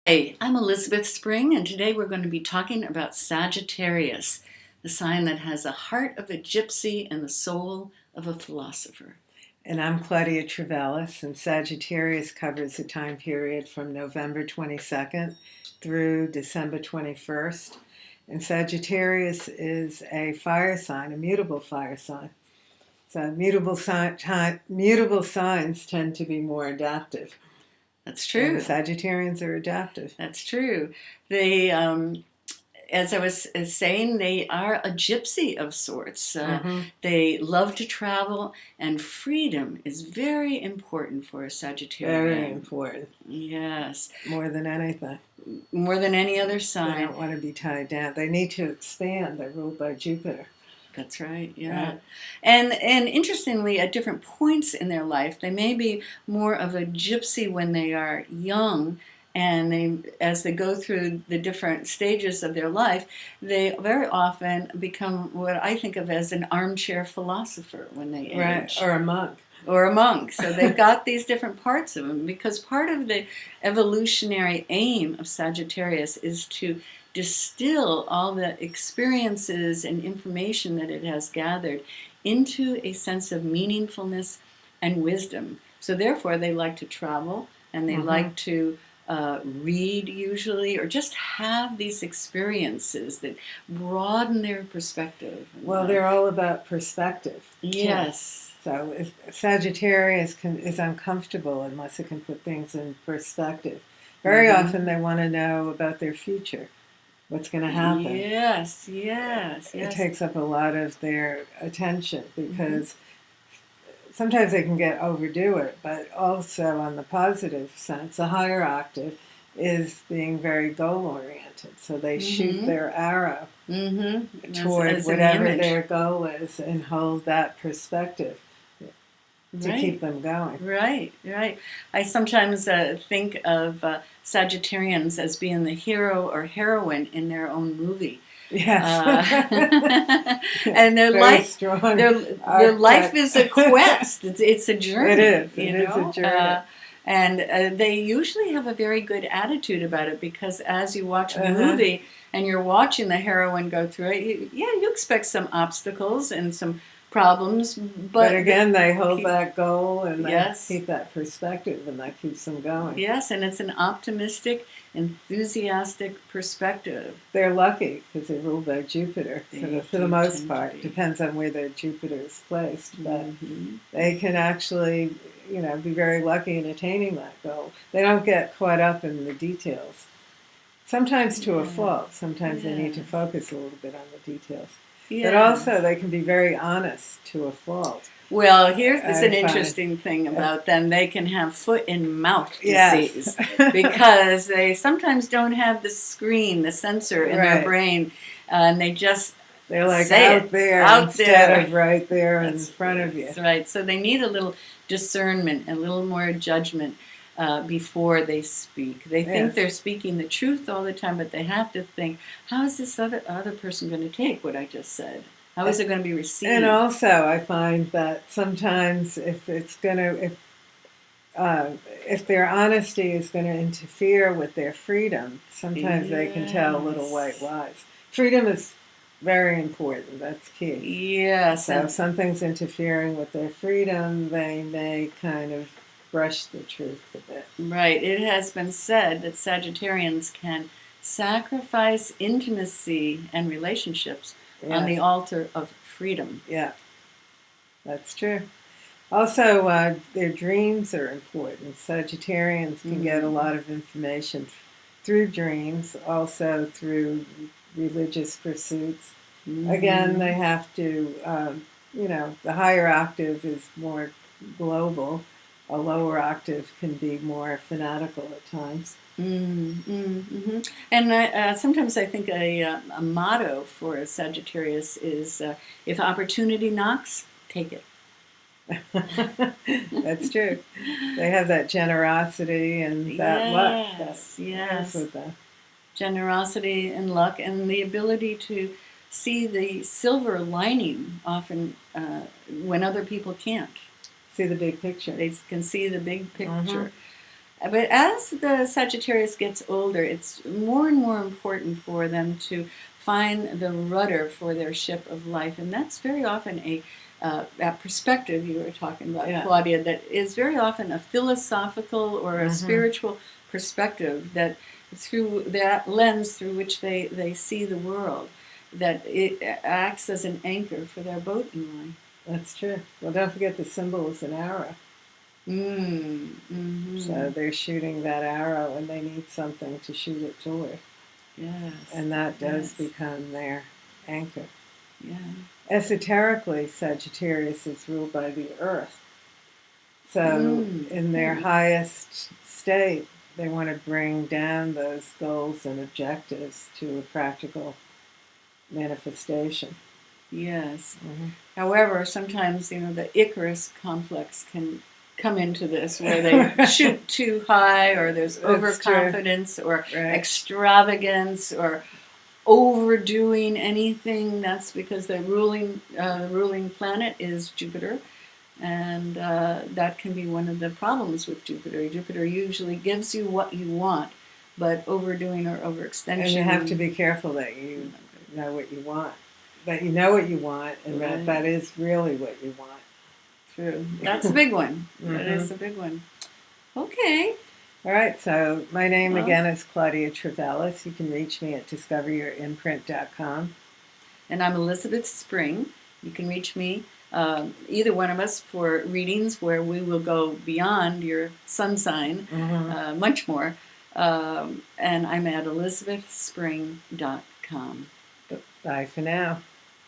Hey, I'm Elizabeth Spring, and today we're going to be talking about Sagittarius, the sign that has a heart of a gypsy and the soul of a philosopher. And I'm Claudia Trivelas, and Sagittarius covers the time period from November 22nd through December 21st. And Sagittarius is a fire sign, a mutable fire sign. So mutable signs tend to be more adaptive. That's true. And Sagittarians are adaptive. That's true. They, as I was saying, they are a gypsy of sorts. They love to travel, and freedom is very important for a Sagittarian. Very important. Yes. More than anything. More than any other sign. They don't want to be tied down. They need to expand. They're ruled by Jupiter. That's right, yeah. Right. And interestingly, at different points in their life, they may be more of a gypsy when they are young, and as they go through the different stages of their life, they very often become what I think of as an armchair philosopher when they age. Right, or a monk. Or a monk. So they've got these different parts of them, because part of the evolutionary aim of Sagittarius is to distill all the experiences and information that it has gathered into a sense of meaningfulness and wisdom. So therefore they like to travel, and they like to read usually, or just have these experiences that broaden their perspective. Well, they're all about perspective. Yes. So if Sagittarius is uncomfortable unless it can put things in perspective. Very often they want to know about their future. What's going to happen? Yes. It takes up a lot of their attention, because sometimes they can overdo it, but also on the positive sense, the higher octave is being very goal-oriented. So they shoot their arrow toward whatever their goal is and hold that perspective to keep them going. Right. I sometimes think of Sagittarians as being the hero or heroine in their own movie. Yes. And their life is a quest. It's a journey. It is. It is a journey. And they usually have a very good attitude about it, because as you watch the movie and you're watching the heroine go through it, you expect some obstacles and some problems, but again, they hold that goal, and they keep that perspective, and that keeps them going. Yes, and it's an optimistic, enthusiastic perspective. They're lucky because they're ruled by Jupiter for the most part. Depends on where their Jupiter is placed, but they can actually, be very lucky in attaining that goal. They don't get caught up in the details. Sometimes to a fault. Sometimes they need to focus a little bit on the details. But also they can be very honest to a fault. Well, here's an interesting thing about them. They can have foot and mouth disease because they sometimes don't have the screen, the sensor in their brain, and they're like out there instead of right there in front of you. That's right. So they need a little discernment, a little more judgment before they speak. They think they're speaking the truth all the time, but they have to think, how is this other person going to take what I just said? How is it going to be received? And also, I find that sometimes if their honesty is going to interfere with their freedom, sometimes they can tell little white lies. Freedom is very important. That's key. Yes. So if something's interfering with their freedom, they may kind of brush the truth a bit. Right. It has been said that Sagittarians can sacrifice intimacy and relationships on the altar of freedom. Yeah, that's true. Also, their dreams are important. Sagittarians can get a lot of information through dreams, also through religious pursuits. Again, they have to, the higher octave is more global. A lower octave can be more fanatical at times. And sometimes I think a motto for a Sagittarius is, if opportunity knocks, take it. That's true. They have that generosity and that luck. Yes. With that. Generosity and luck, and the ability to see the silver lining often when other people can't. See the big picture. They can see the big picture. But as the Sagittarius gets older, it's more and more important for them to find the rudder for their ship of life, and that's very often that perspective you were talking about, Yeah. Claudia, that is very often a philosophical or a Mm-hmm. spiritual perspective that through that lens through which they see the world, that it acts as an anchor for their boat in life. That's true. Well, don't forget the symbol is an arrow. Mm-hmm. So they're shooting that arrow and they need something to shoot it toward. Yes. And that does Yes. become their anchor. Yeah. Esoterically, Sagittarius is ruled by the earth. So in their highest state, they want to bring down those goals and objectives to a practical manifestation. Yes. Mm-hmm. However, sometimes, the Icarus complex can come into this where they shoot too high, or there's That's overconfidence or Right. extravagance or overdoing anything. That's because the ruling planet is Jupiter, and that can be one of the problems with Jupiter. Jupiter usually gives you what you want, but overdoing or overextension. And you have to be careful that you know what you want. That you know what you want, and Right. that is really what you want. True. That's a big one. Mm-hmm. That is a big one. Okay. All right, so my name Well, again is Claudia Trivelas. You can reach me at discoveryourimprint.com. And I'm Elizabeth Spring. You can reach me, either one of us, for readings where we will go beyond your sun sign, much more. And I'm at elizabethspring.com. Bye for now.